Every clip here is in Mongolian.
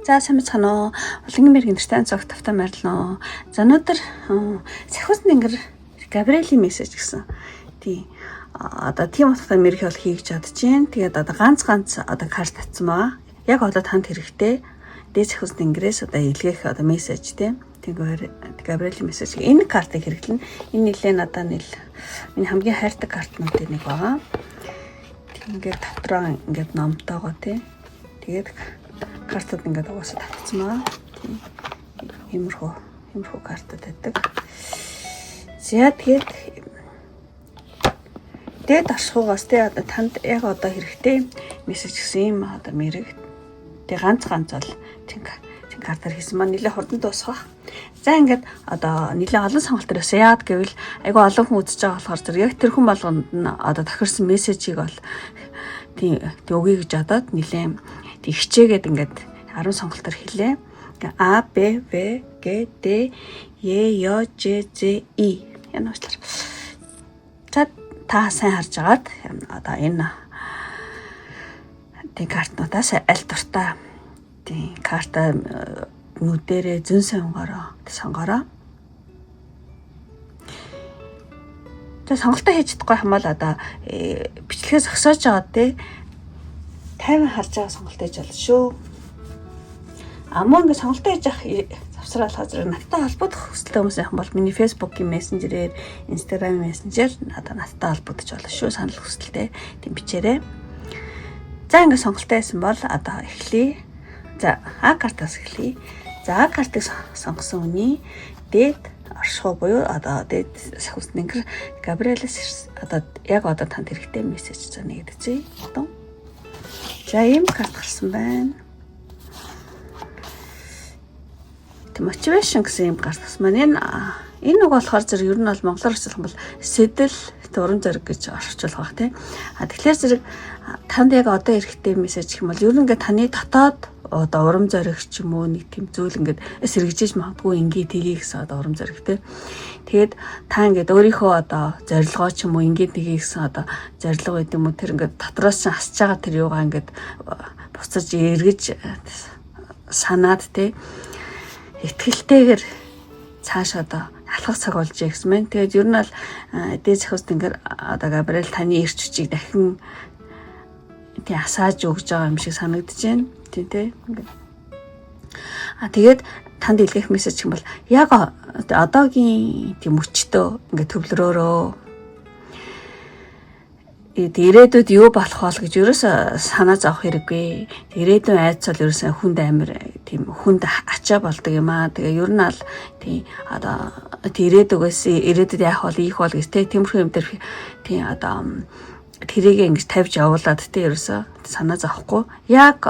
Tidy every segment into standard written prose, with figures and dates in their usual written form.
За сайн бацгаана уу. Улангийн мэргийн нэртэй цогт тавтаа марлноо. За өнөөдөр Сахиус Тэнгэр Габриэлийн мессеж гэсэн. Тий. Одоо тийм утгатай мэрэг бол хийж чадчихээн. Тэгээд одоо ганц одоо карт татсан байгаа. Яг одоо танд хэрэгтэй. Дээд Сахиус Тэнгэрээс одоо илгээх одоо мессеж тий. Тэгээд Габриэлийн мессеж. Энэ картыг хэрэглэнэ. Энэ нэлээ надад миний хамгийн хайртай картнуудын нэг байгаа. Ингээд дотроо ингээд номтойгоо тий. Тэгээд картууд ингээд угаасаа татсан байгаа. Тийм. Иймэрхүү картууд байдаг. За тэгээд дээд аршихугаас тий одоо танд яг одоо хэрэгтэй мессеж гэсэн юм одоо мэрэг. Тэгээ ганц бол тийм картаар хийсэн маань нэлээ хурдан дуусах. За ингээд одоо нэлээ олон сонголт төрөөс яад гэвэл айгүй олон хүн үзэж байгаа болохоор зэрэг яг тэр хүн болгонд нь одоо тохирсон мессежийг бол тийм өгье гэж бодоод нэлээ хичээгээд ингээд 10 сонголтоор хэлээ. А, Б, В, Г, Д, Е, Ё, Ж, З, И. Энэ ууштай. За та сайн харж агаад одоо энэ тийм картнуудаас аль дуртай тийм карта нүдэрээ зүүн сонгороо. За сонголтоо хийж чадахгүй юм бол одоо бичлэгээс зогсоож байгаа тий 50 харж байгаа сонголт хийж болно шүү. Амаа ингэ сонголтоо хийж явах завсрал хазар надтай холбогдох хүсэлтэй хүмүүс юм бол миний Facebook-ийн мессенжерээр, Instagram мессенжер надад надтай холбогдож болно шүү. Санал хүсэлтэй тийм бичээрэй. За ингэ сонголтоо хийсэн бол одоо эхлэе. За А картаас эхлэе. За А картыг сонгосон хүний дээд оршихуй буюу одоо дээд Сахиус Тэнгэр Габриэлээс одоо яг одоо танд хэрэгтэй мессеж заа нэгдэцээ. За ийм карт гарсан байна. Motivation гэсэн ийм карт гарсан байна. Энэ үг болохоор зэрэг ер нь бол монголоор хэлэх юм бол сэтэл урам зориг гэж орчуулах байх тийм. Тэгэхээр зэрэг танд яг одоо хэрэгтэй мессеж гэх юм бол ер нь ингээд таны дотоод одоо урам зориг ч юм уу нэг тийм зүйл ингээд сэргижиж магадгүй ингээ тгий гэсэн одоо урам зориг тийм. Тэгээд та ингээд өөрийнхөө одоо зорилгоо ч юм уу ингээ тгий гэсэн одоо зорилго байд юм уу тэр ингээд дотроос нь хасж байгаа тэр юугаа ингээд буцаж эргэж санаад тийм итгэлтэйгээр цааш одоо алхах цаг болж гэсэн мэн. Тэгээд ер нь бол дээд Сахиус Тэнгэр одоо Габриэл таны эрч хүчийг дахин тий асааж өгж байгаа юм шиг санагдаж байна. Тий тэ. Тэгээд танд илгээх мессеж юм бол яг одоогийн тийм өчтөө ингээд төвлөрөөрөө ирээдүйд юу болох бол гэж ерөөсө санаа зовох хэрэггүй. Ирээдүйн айдас бол ерөөсө хүнд амир тийм хүнд ачаа болдог юм аа. Тэгээ ер нь ал тийм одоо ирээдүйд яах бол ийх бол гэж тиймэрхүү юм дээр тийм одоо тэрийг ингэж тавьж явуулаад тийм ерөөсө санаа зовхгүй. Яг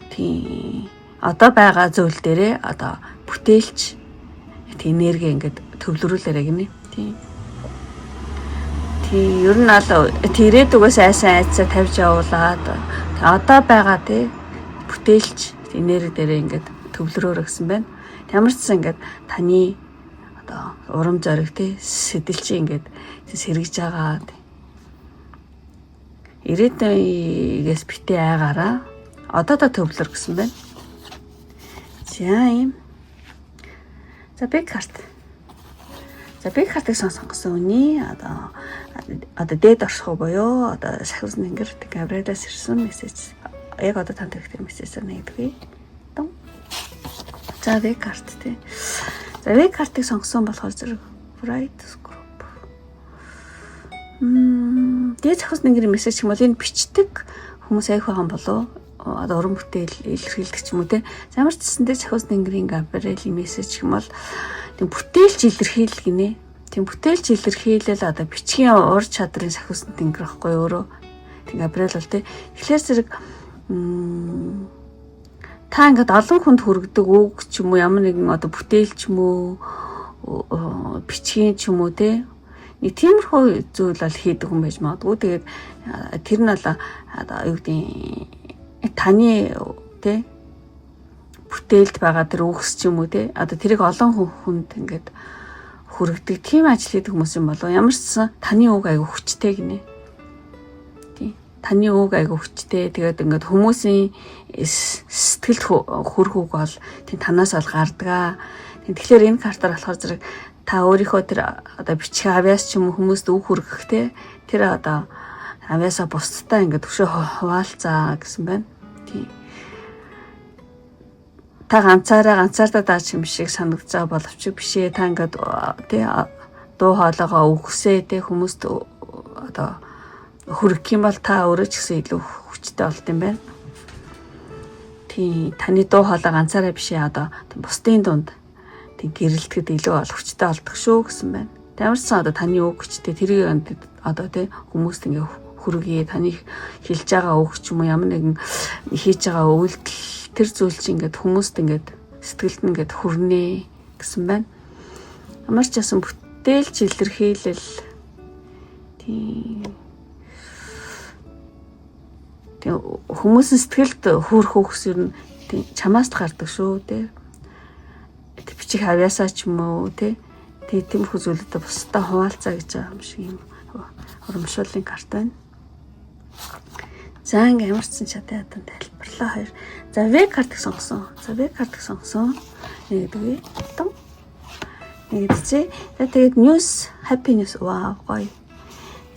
тийм одоо байгаа зүйл дээрээ одоо бүтээлч тийм энерги ингэж төвлөрүүлээрэй гинэ. Тийм ер нь ал тэрээдүгээс айсан айцаа тавьж явуулаад одоо байгаа тий бүтээлч энерги дээр ингээд төвлөрөөр гэсэн байна. Ямар ч гэсэн ингээд таны одоо урам зориг тий сэтэл чи ингээд сэргэж байгаа. Ирээдүйгээс битээ айгаараа одоо төвлөр гэсэн байна. За ийм. За бэг карт. За бэг картыг сонгосон үний одоо дээд оршихуй буюу одоо Сахиус Тэнгэр Габриэлээс ирсэн мессеж яг одоо танд хэрэгтэй мессежээр нэгдэв. За бэг карт тий. За бэг картыг сонгосон болохоор зэрэг Bright Group. Дээд Сахиус Тэнгэрийн мессеж юм бол энэ бичдэг хүмүүс аяг хаан болов одоо уран бүтээл илэрхийлдэг ч юм уу те. Ямар ч гэсэн дээд Сахиус Тэнгэрийн Габриэлийн мессеж юм бол тийм бүтээлч илэрхийлэл гинэ. Тийм бүтээлч илэрхийлэл одоо бичгийн ур чадрын Сахиус Тэнгэр ахгүй өөрөө. Тийм Габриэл бол тий. Тэгэхээр зэрэг та ингээд олон хүнд хүргэдэг үг ч юм уу ямар нэгэн одоо бүтээл ч юм уу бичгийн ч юм уу тий. Нэг тиймэрхүү зүйл бол хийдэг хүн байж магадгүй. Тэгээд тэр нь бол одоо юу гэдэг таны тий бүтээлд байгаа тэр үгс ч юм уу тий одоо тэрийг олон хүнд ингээд хүргэдэг тийм ажил хийдэг хүмүүс юм болов ямар ч сан таны үг айгу хүчтэй гинэ тий таны үг айгу хүчтэй тэгээд ингээд хүмүүсийн сэтгэлд хүрхүүг бол тийм танаас бол гардаг. Тэгэхээр энэ картаар болохоор зэрэг та өөрийнхөө тэр одоо бичих авиас ч юм уу хүмүүст үг хүргэх те тэр одоо авиасаа бусдаа ингээд төвшөө хуваалцаа гэсэн байна. Тийм. Та ганцаардаа даач юм шиг санагдаж байгаа боловч биш ээ. Та ингээд тий дуу хоолойгоо өгсөө тий хүмүүст одоо хүргэх юм бол та өөрөө ч гэсэн илүү хүчтэй болт юм байна. Тий таны дуу хоолой ганцаараа биш ээ одоо бусдын дунд тий гэрэлтгэд илүү бол хүчтэй болдог шүү гэсэн байна. Тамирсан одоо таны үг хүчтэй тэрийг одоо тий хүмүүст ингээд хүргэе таны хэлж байгаа үг ч юм уу ямар нэгэн хийж байгаа үйлдэл тэр зүйл чинь ингээд хүмүүст ингээд сэтгэлд нь ингээд хүрнэ гэсэн байна. Ямар ч ясан бүтээлч илэрхийлэл тийм хүмүүсийн сэтгэлд хүрэх үгс ер нь чамаас гардаг шүү те. Бичих авьяасаа ч юм уу те. Тиймэрхүү зүйлүүдэд бусдаа хуваалцаа гэж байгаа юм шиг юм урамшууллын карт байна. За ингээм ямар ч чадсан тайлбарлаа хоёр. За V картыг сонгосон. Нэгдүгээр том. Нэгдүгээр. Тэгээд news, happy news. Вау гоё.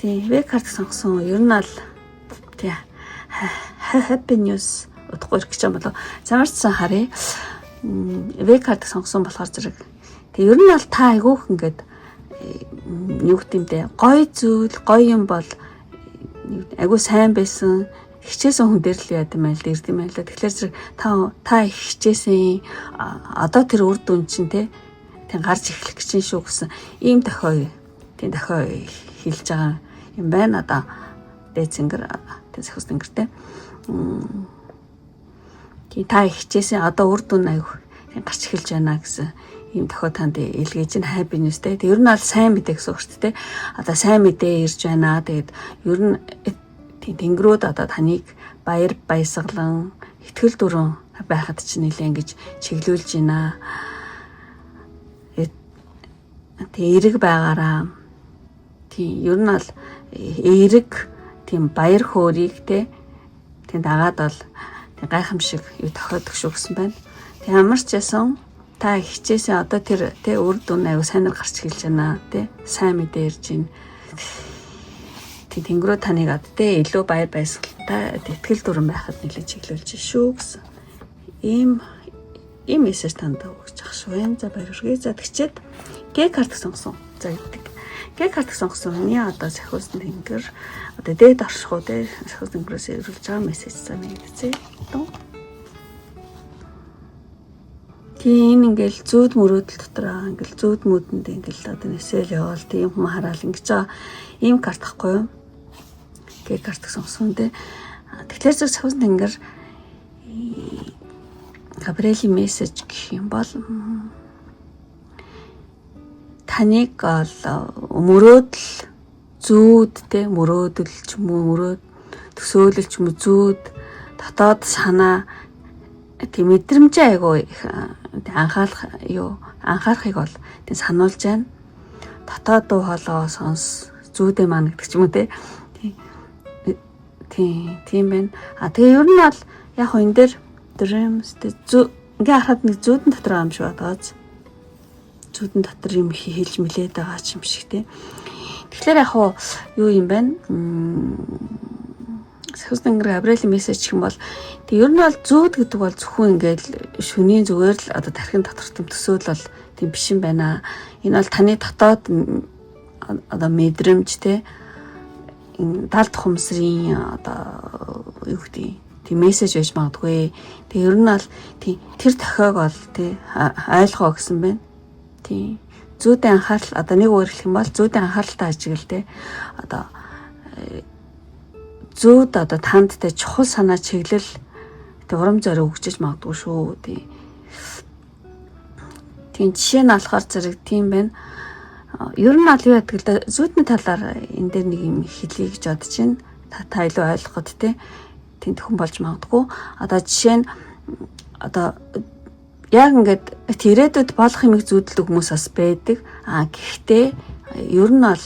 Тийм V картыг сонгосон. Ер нь аль тийм happy news утгагүй гэж юм болоо. Замарчсан харъя. V картыг сонгосон болохоор зэрэг. Тэг ер нь аль та айгүйх ингээд юу гэмтэй гоё зүйл, гоё юм бол айгүй сайн байсан хичээсэн хүн дээр л яа гэм байл ирдэм байл. Тэгэхээр зэрэг та хичээсэн одоо тэр үр дүн чинь те гарч эхлэх гэж шүү гэсэн ийм дохой хэлж байгаа юм байна. Одоо дээцэнгэр сэхүс тэнгэртэй та хичээсэн одоо үр дүн айгүй гарч эхэлж байна гэсэн ийм дохой танд илгээж нь happy news те. Ер нь аль сайн мэдээ гэсэн үг шүү дээ. Одоо сайн мэдээ ирж байна. Тэгээд ер нь тэнгэрүүд одоо таныг баясгалан итгэл дүрэн байхад ч нэлээ ингэж чиглүүлж байна. Тэгээ эрэг байгаараа. Тийм ер нь аль эрэг тийм баяр хөөргийг те тийм дагаад бол тийм гайхамшиг юу тохиодог шүү гэсэн байна. Тийм ямар ч ясан та хичээсэн одоо тэр тэ үр дүн аягүй сайнаар гарч эхэлж байна тэ сайн мэдээ ирж байна. Тэнгэрөө таныг тэ илүү баяр баясгалантай итгэл дүрэн байхад нэлээд чиглүүлж шүү гэсэн. Ийм мессеж танд өгч ах шүү байна. За баяр хүргэе. За тэгчээд Г картыг сонгосон. За гэдэг. Г картыг сонгосон хүний одоо сахиус тэнгэр одоо дээд оршихуу тэ сахиус тэнгэрээс ирүүлж байгаа мессеж за нэгдэцээ. Тийм ингээл зүүд мөрөөдөл дотроо ингээл зүүд мөдөнд ингээл одоо нэсэл явал тийм хүмүүс хараал ингэж байгаа ийм карт ахгүй юу? Г картыг сонгосон дээ. Тэгэхээр зөв сахиус тэнгэр Габриэлийн мессеж гэх юм бол таныг мөрөөдөл зүүд те мөрөөдөл ч юм уу төсөөлөл ч юм уу зүүд дотоод санаа тийм мэдрэмж айгуу анхаарахыг бол тийм сануулж байна. Дотоод дуу хоолой сонс зүүдээ маань гэдэг ч юм уу те. Тийм байна. Тэгээ ер нь бол яг хөө энэ дээр dreams ингээ харахад нэг зүүдэн дотор юм шиг бодооч. Зүүдэн дотор юм хэлж мэлээд байгаа юм шиг те. Тэгэхээр яг хөө юу юм бэ? Сахиус тэнгэр Габриэлийн мессеж гэх юм бол тэг ер нь бол зүүд гэдэг бол зөвхөн ингээл шөнийн зүгээр л одоо тархин дотор тийм төсөөл бол тийм биш юм байна. Энэ бол таны дотоод одоо мэдрэмж те далд хумсрын одоо юу гэдэг тийм мессеж байж магадгүй. Тэг ер нь бол тийм тэр тохиог бол тий ойлгоо гэсэн байна. Тийм зүүдэн анхаарал одоо нэг өөр хэлэх юм бол зүүдэн анхааралтай ажиглал те одоо зүүд одоо танд тэ чухал санаа чиглэл тэ урам зориг өгчөж магадгүй шүү. Тийм жишээ нь болохоор зэрэг тийм байна. Ер нь аль юу гэдэг л зүүдний талаар энэ дээр нэг юм хэлье гэж бодож байна. Та илүү ойлгоход тийм хүн болж магадгүй. Одоо жишээ нь одоо яг ингээд ирээдүйд болох юмыг зүүдэлдэг хүмүүс бас байдаг. Гэхдээ ер нь бол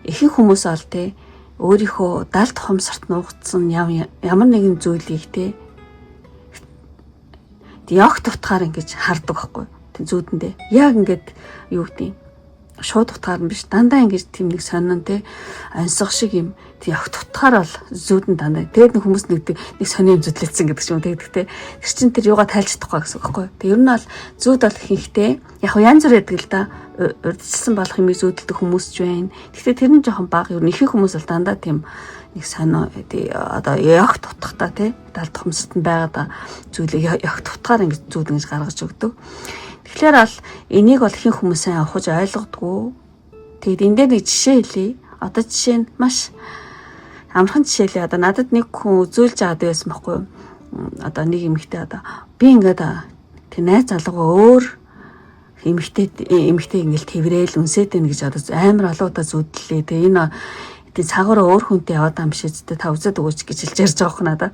ихэнх хүмүүс бол тийм өөрийнхөө далд хумсарт нуугдсан ямар нэгэн зүйлийг яг тутахаар ингэж хардаг байхгүй. Тэг зүүдэндээ. Яг ингээд юу гэдэг шууд утгаар нь биш дандаа ингэж тийм нэг сонин те ансах шиг юм яг тутахаар бол зүүдэн дандаа тэгээд нэг хүмүүс нэг сонин юм зүтлээсэн гэдэг ч юм тэгдэг те тэр чин тэр юугаа тайлж чадахгүй гэсэн үг байхгүй. Тэг ер нь бол зүүд бол ихэнхдээ яг янз бүр байдаг л да урдчилсан болох юм зүүдэлдэг хүмүүс ч байна. Гэхдээ тэр нь жоохон бага ер нь ихэнх хүмүүс бол дандаа тийм нэг сонио одоо яг тутахтаа те далд хумсад нь байгаа зүйлийг яг тутахаар ингэж зүүд ингэж гаргаж өгдөг. Тэгэхээр бол энийг бол ихэнх хүмүүс сайн авахж ойлгодгүй. Тэгэд энэ дээр нэг жишээ хэлье. Одоо жишээ нь маш амархан жишээ лээ. Одоо надад нэг хүн үзүүлж аваад байсан байхгүй юу? Одоо нэг эмэгтэй одоо би ингээд тэг найз залуугаа өөр эмэгтэй ингээд тэрэл үнсээд байна гэж одоо амар олоудаа зүдлээ. Тэг энэ тэг цагаараа өөр хүнтэй яваад ам шийдтэй та үзээд өгөөч гэж хэлж ярьж байгаа хүн надаа.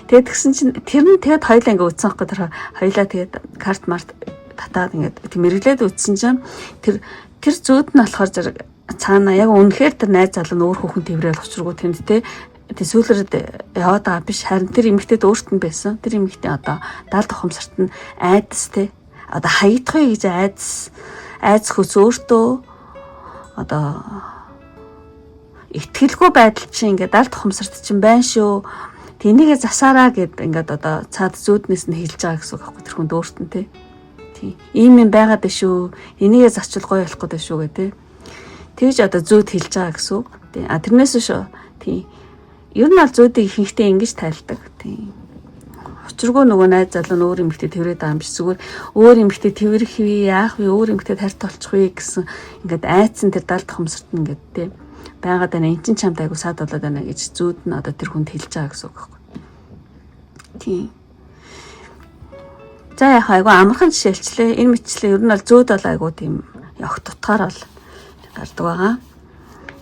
Тэгээд тэгсэн чинь тэр нь тэгээд хоёлаа ингээд үтсэн байхгүй тэр хоёлаа тэгээд карт март татаад ингээд тийм мэрэглээд үтсэн чинь тэр зүүд нь болохоор зэрэг цаана яг үнэхээр тэр найз залуу нь өөр хүүхэн тэрэл учиргүй тэнд те сүүлрээд яваад байгаа биш харин тэр эмэгтэйд өөрт нь байсан тэр эмэгтэй одоо далд ухамсарт нь айдас те одоо хаягдахыг гэж айдас хөс өөртөө одоо итгэлгүй байдал чинь ингээд далд ухамсарт чинь байна шүү. Тэнийгээ засаараа гэд ингээд одоо цаад зүүднээс нь хэлж байгаа гэсэн үг аахгүй тэр хүнд өөрт нь те. Тийм. Ийм юм байгаад шүү. Энийгээ засчул гоё болох гэдэг шүү гэ те. Тэгж одоо зүүд хэлж байгаа гэсэн үг. Тийм. А тэрнээс шүү. Тийм. Ер нь бол зүүдийг ихэнхдээ ингэж тайлдаг. Тийм. Учиргүй нөгөө найз залуу нь өөр эмэгтэй тэрвэрэд байгаа юм биш зүгээр өөр эмэгтэй тэрвэрх вэ яах вэ өөр эмэгтэй тарт олчих вэ гэсэн ингээд айцсан тэр далд хомсорт нь ингээд те. Байгаад байна. Энд чинь чамд айгу саад болоод байна гэж зүүд нь одоо тэр хүнд хэлж байгаа гэсэн үг байхгүй. Тийм. За яг айгу амархан жишээлчлээ. Энэ мэтчлээ ер нь бол зүүд бол айгу тийм явах тутгаар бол гардаг байгаа.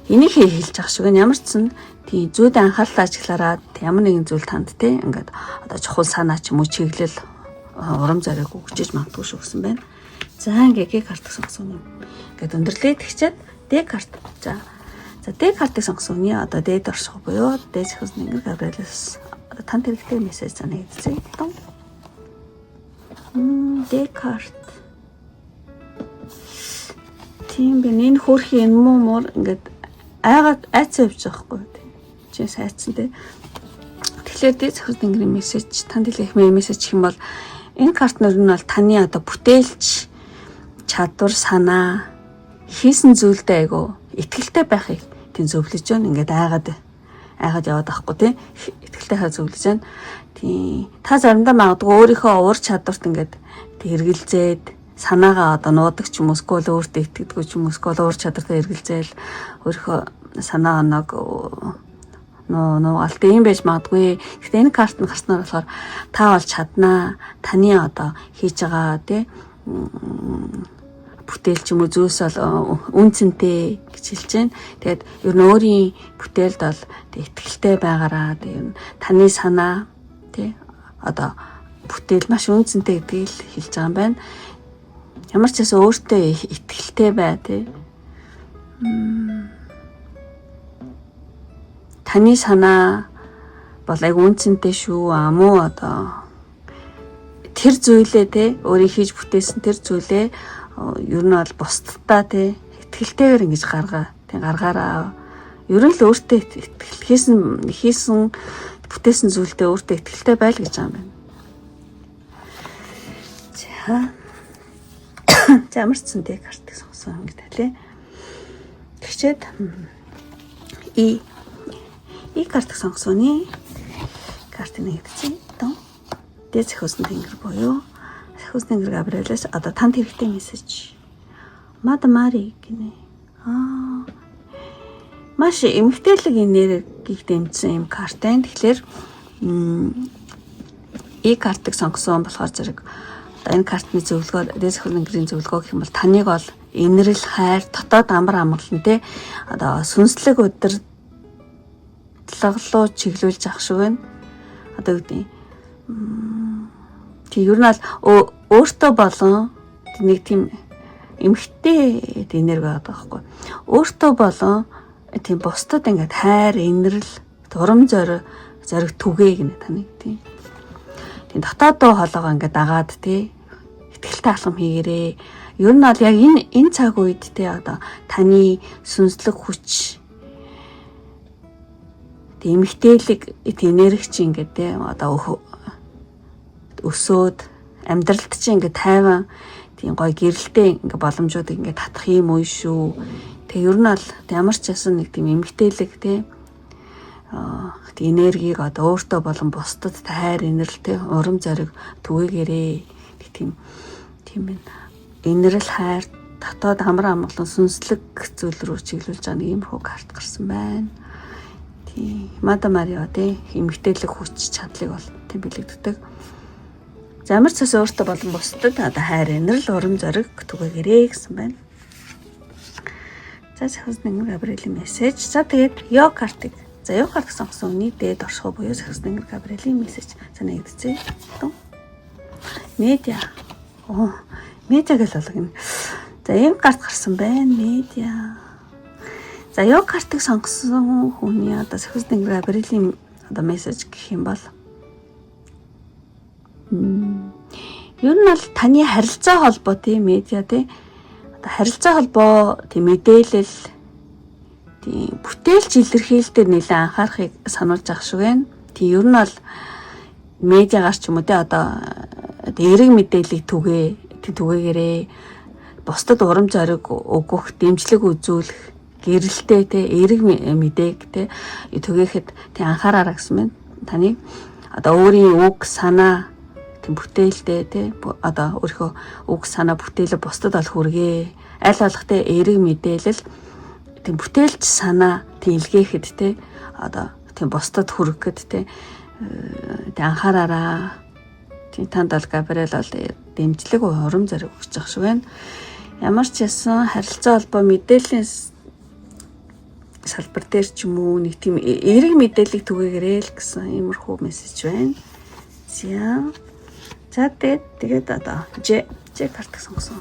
Энийг хэлж ах шиг ямар ч сан тийм зүүд анхаарлаа ажиглаараа ямар нэгэн зүйл танд те ингээд одоо чухал санаа ч юм уу чиглэл урам зориг өгчиж магадгүй шүү гэсэн байна. За ингээд карт сонгосон юм. Ингээд өндөрлөө тэгчээд D карт. За D картыг сонгосон үний одоо дээд орших буюу D зохиос Нэнгэр Габриэлээс одоо танд хэрэгтэй мессеж занаа хэлцээ. D карт. Тийм бэ энэ хөрхи энэ муур ингээд айгаад айцсан явж байгаа хгүй. Чи сайцсан те. Тэгэхээр D зохиос Нэнгэрийн мессеж танд хэлэх мессеж гэх юм бол энэ карт нар нь бол таны одоо бүтээлч чадвар санаа хийсэн зүйлдээ айгу итгэлтэй байхыг тийм зөвлөж байна. Ингээд айгаад яваад байхгүй тийм итгэлтэй хаа зөвлөж байна. Тийм та заримдаа магадгүй өөрийнхөө уур чадварт ингээд эргэлзээд санаагаа одоо нуудаг ч юм уу скол өөртөө итгэдэггүй ч юм уу скол уур чадвартаа эргэлзээл өөрийнхөө санаагаа нэг нуугаалт юм байж магадгүй. Гэхдээ энэ карт нь гарснаар болохоор та бол чаднаа. Таны одоо хийж байгаа тийм бүтээл ч юм уу зүйлс бол үнцэнтэй гэж хэлж байна. Тэгээд ер нь өөрийн бүтээлд бол итгэлтэй байгаараа тэгээд таны санаа тий одоо бүтээл маш үнцэнтэй гэдгийг хэлж байгаа юм байна. Ямар ч гэсэн өөртөө итгэлтэй бай тий. Таны санаа бол айг үнцэнтэй шүү. Амуу одоо тэр зүйлээ тий өөрийн хийж бүтээсэн тэр зүйлээ ер нь бол бусдтай тий итгэлтэйгээр ингэж гаргаараа ер нь л өөртөө итгэл хийсэн бүтээсэн зүйлдээ өөртөө итгэлтэй байл гэж байгаа юм байна. За ямар ч зэн тий картыг сонгосон ингэ талээ. Тэгчээд И картыг сонгосооны картыг нэгдсэн. Дээд зохиос Нэнгэр буюу зохиос Нэнгэр Габриэлээс одоо танд хэрэгтэй мессеж. Мад Мари гинэ. Маш эмгтээлэг энергийг дэмжсэн юм карт байна. Тэгэхээр И картыг сонгосон болохоор зэрэг одоо энэ картны зөвлөгөө дээд зохиос Нэнгэрийн зөвлөгөө гэх юм бол таныг бол инэрл хайр дотоод амар амгалан те одоо сүнслэг удирдлаглуу чиглүүлж ах шиг байна. Одоо юу гэдэг тийм ер нь бол өөртөө болон нэг тийм эмгтэй энерги байдаг байхгүй. Өөртөө болон тийм бусдад ингээд хайр, инэрл, урам зориг түгээг нэ таны тийм. тийм дотооддоо хоолойгоо ингээд дагаад тий ихтгэлтэй алхам хийгээрээ. Ер нь бол яг энэ цаг үед тий одоо таны сүнслэг хүч тийм эмгтээлэг энерги чи ингээд тий одоо өсөөд амьдралд чи ингээд тайван тийм гоё гэрэлтэй ингээд боломжуудыг ингээд татах юм уу шүү. Тэгээ ер нь бол ямар ч ясан нэг тийм эмгтээлэг тий энергийг одоо өөртөө болон бусдад хайр инэрлтэй урам зориг түгээгээрээ тийм инэрл хайр дотоод амар амгалан сүнслэг зүйл рүү чиглүүлж байгаа нэг иймэрхүү карт гарсан байна. Тийм Мада Марио тий эмгтээлэг хүч чадлыг бол тийм бэлэгддэг. За ямар ч цас өөртөө болон бусдад одоо хайр инэрл урам зориг түгээгээрээ гэсэн байна. За сахис нэг Габриэлийн мессеж. За тэгээд Йог картыг за Йог карт сонгосон үний дээд оршихуй буюу сахис нэг Габриэлийн мессеж санагдчихэ. Медиа. Медиа гэл болгоно. За энэ карт гарсан байна. Медиа. За Йог картыг сонгосон хүний одоо сахис нэг Габриэлийн одоо мессеж гэх юм бол ер нь бол таны харилцаа холбоо тийм медиа тийм харилцаа холбоо тийм мэдээлэл тийм бүтээлч илэрхийлэлээр нэлээд анхаарахыг сануулж байгаа шиг байна. Тийм ер нь бол медиагаар ч юм уу тий одоо эерэг мэдээллийг түгээгээрээ бусдад урам зориг өгөх, дэмжлэг үзүүлэх, гэрэлтэй тий эерэг мэдээг тий түгээхэд тий анхаараарай гэсэн мэт. Таны одоо өөрийн үг санаа тийм бүтээлтэй тий одоо өөрийнхөө үг санаа бүтээлээ бусдад ол хүргээ. Аль болох тий эерэг мэдээлэл тийм бүтээлч санаа тийм илгээхэд тий одоо тийм бусдад хүргэхэд тий анхаараараа. Тийм танд бол Габриэл бол дэмжлэг урам зориг өгч байгаа шиг байна. Ямар ч ясан харилцаа холбоо мэдээллийн салбар дээр ч юм уу нэг тийм эерэг мэдээллийг түгээгээрэй л гэсэн иймэрхүү мессеж байна. За тэгээд одоо Ж карт сонгосон.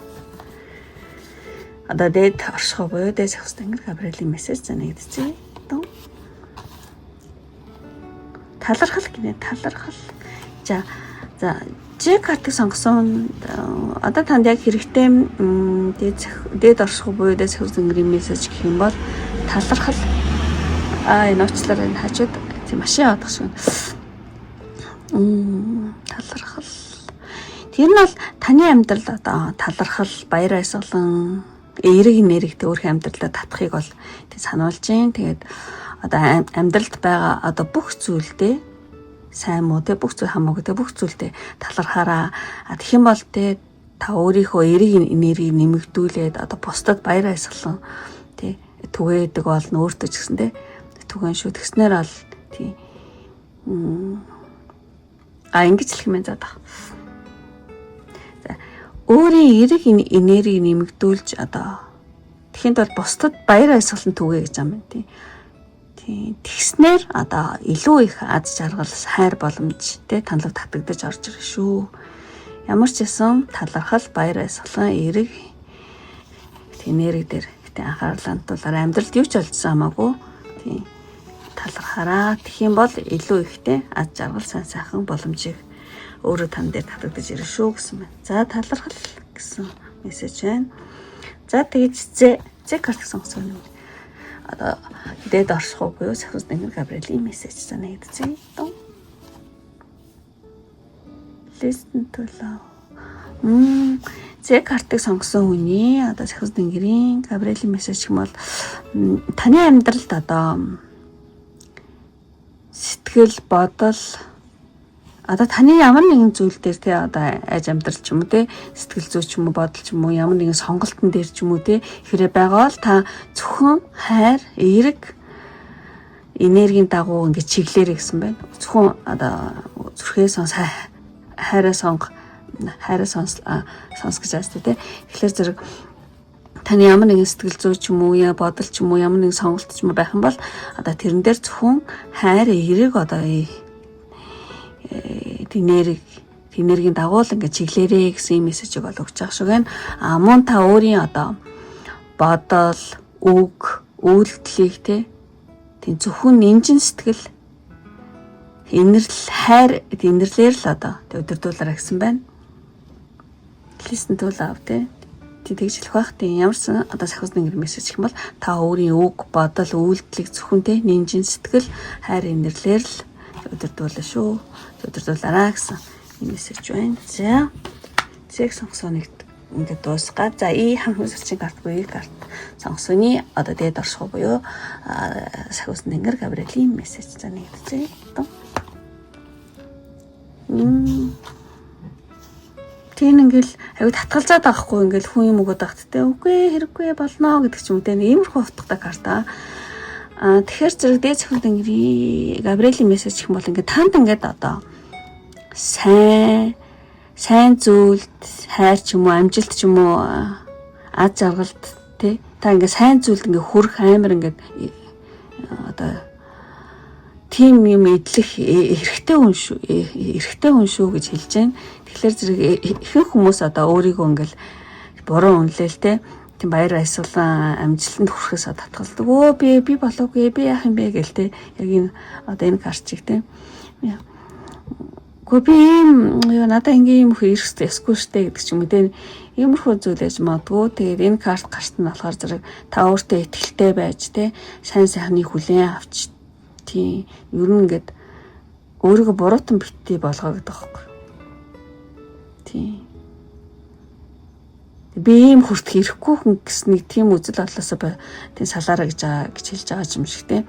Одоо дээд оршихуй буюу дээд сахис тэнгэр Габриэлийн мессеж занагдчихъя. Талархал гинэ талархал. За Ж картыг сонгосон одоо танд яг хэрэгтэй дээд оршихуй буюу дээд сахис тэнгэрийн мессеж гэх юм бол талархал. Энэ очлоор энэ хажууд тийм машин явах шиг. Талархал. Тэр нь бол таны амьдралд одоо талархал, баяр баясгалан, эерэг энергитэй өөрхийн амьдралаа татахыг бол тэг сануулж байна. Тэгээд одоо амьдралд байгаа одоо бүх зүйлдээ сайн муу тэг бүх зүйл хамаагүй тэг бүх зүйлдээ талархаараа. Тэгэх юм бол тэг та өөрийнхөө эерэг энергийг нэмэгдүүлээд одоо бусдад баяр баясгалан тэг түгээдэг бол өөртөө ч гэсэн тэг түгэн шүү. Тэгснээр бол тий ингэж хэлэх юм заа. За өөрийн эерэг энергийг нэмэгдүүлж одоо тэхинд бол бусдад баяр баясгалан түгээ гэж юм байна тий. Тэгснээр одоо илүү их аз жаргал, хайр боломж тий танилга татагдаж орж ирэх шүү. Ямар ч юм талархал, баяр баясгалан, эерэг энерги дээр тий анхаарлаа хандуулаарай. Амьдралд юу ч олдсон хамаагүй тий талархаараа. Тэгэх юм бол илүү ихтэй аз жаргал, сайн сайхан боломжийг өөрөө тань дээр татагдаж ирэх шүү гэсэн байна. За талархал гэсэн мессеж байна. За тэгж З карт сонгосон юм. Одоо дээд оршихуй буюу сахис тэнгэр Габриэлийн мессеж санагдчихъя. Listen to love. З картыг сонгосон хүний одоо сахис тэнгэрийн Габриэлийн мессеж юм бол таны амьдралд одоо сэтгэл, бодол одоо таны ямар нэгэн зүйл дээр те одоо айж амьдрал ч юм уу те сэтгэл зүй ч юм уу бодол ч юм уу ямар нэгэн сонголтын дээр ч юм уу те хэрэг байгаа бол та зөвхөн хайр, эерэг энергийн дагуу ингэ чиглэрэй гэсэн байна. Зөвхөн одоо зүрхээ сонс хайраа сонс гэж байна те. Тэгэхээр зэрэг таны ямар нэгэн сэтгэл зүй ч юм уу бодол ч юм уу ямар нэгэн сонголт ч юм уу байх юм бол одоо тэрэн дээр зөвхөн хайр, эерэг одоо энергийн дагуу л ингээд чиглэрээ гэсэн мессежийг бол өгч байгаа шиг байна. Мөн та өөрийн одоо бодол, үг, үйлдэлийг тийм зөвхөн нэмжин сэтгэл инэрл хайр инэрлэр л одоо өдөрдүүлээрэ гэсэн байна. Листен тул ав тий тэгж хэлэх байх тийм ямарсан одоо сахиусны гэр мессеж гэх юм бол та өөрийн үг бодол үйлдэлийг зөвхөн тий нинжин сэтгэл хайр инэрлэр л өдөрдүүлээ шүү. Өдөрдүүлээрэ гэсэн мессеж байна. За зэг сонгосоо нэг ингээд дуусгаад за и хамхын сэрчийн карт буюу карт сонгосооны одоо дээд оршихуй буюу сахиусны гэр Габриэлийн мессеж за нэг үзье. Тийм ингээл аюу татгалзаад байхгүй ингээл хүн юм өгöd багт те үгүй хэрэггүй болно гэдэг ч юм те иймэрхүү утгатай карта. Тэгэхээр зэрэг дээд сахиусны гэрийн Габриэлийн мессеж гэх юм бол ингээд танд ингээд одоо сайн зүйлд хайр ч юм уу амжилт ч юм уу аз жаргалд тий та ингээ сайн зүйлд ингээ хүрэх амар ингээ одоо тим юм идэх эрэгтэй хүн шүү гэж хэлж байна. Тэгэхээр зэрэг ихэнх хүмүүс одоо өөрийгөө ингээл буруу үнэлэл тий тийм баяр баясгалан амжилтанд хүрэхээс татгалдаг. Өө би болоогүй би яах юм бэ гээл тий яг энэ одоо энэ карчиг тий би юм надаа ингээм юм их эсгүй штэ гэдэг ч юм уу те иймэрхүү зүйл ээж магадгүй. Тэгээд энэ карт гарт нь болохоор зэрэг та өөртөө итгэлтэй байж те сайн сайхны хүлээн авч тийм ер нь ингээд өөрийгөө буруутан битгий болгоо гэдэг байхгүй. Тийм би ийм хүртэх ирэхгүй хүн гэсэн нэг тийм үзэл бодлоосоо тийм салаараа гэж хэлж байгаа юм шиг те.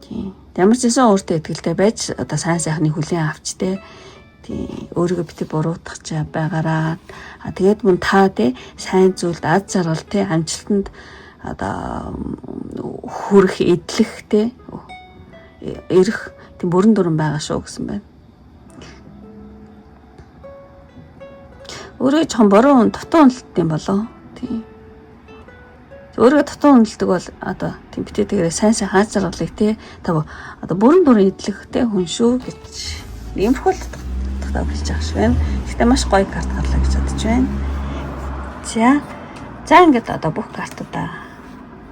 Тийм ямар ч гэсэн өөртөө итгэлтэй байж одоо сайн сайхны хүлээн авч те өөрийгөө бити буруутгах чаа байгаараа тэгээд мөн та тий сайн зүйлд аз жаргал тий амжилтанд одоо хүрэх идэх тий ирэх тийм бүрэн дүрэн байгаа шүү гэсэн байна. Өөрөө ч бороо дутуу үнэлт юм болоо тий өөрөө дутуу үнэлдэг бол одоо тийм бити тэгээрээ сайн сайн аз жаргалыг тий та одоо бүрэн дүрэн идэх тий хүн шүү гэж иймэрхүү хэлж байгаа шүү байна. Гэхдээ маш гоё карт гарлаа гэж бодож байна. За ингээд одоо бүх картуудаа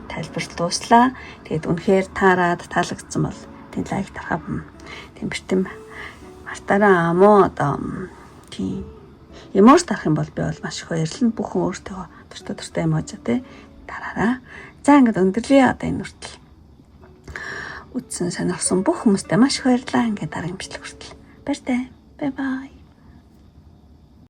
тайлбарлалт дууслаа. Тэгээд үнэхээр таарад таалагдсан бол тийм лайк тархав. Тийм битэм мартаараа муу одоо тийм эмоц тарах юм бол би бол маш их баярлалаа. Бүхэн өөртөө дуртай эможи тий тараараа. За ингээд өндөрлөе одоо энэ хүртэл. Үтсэн сонирхсон бүх хүмүүстээ маш их баярлалаа. Ингээд дараагийн бичлэг хүртэл. Баяртай. Bye bye.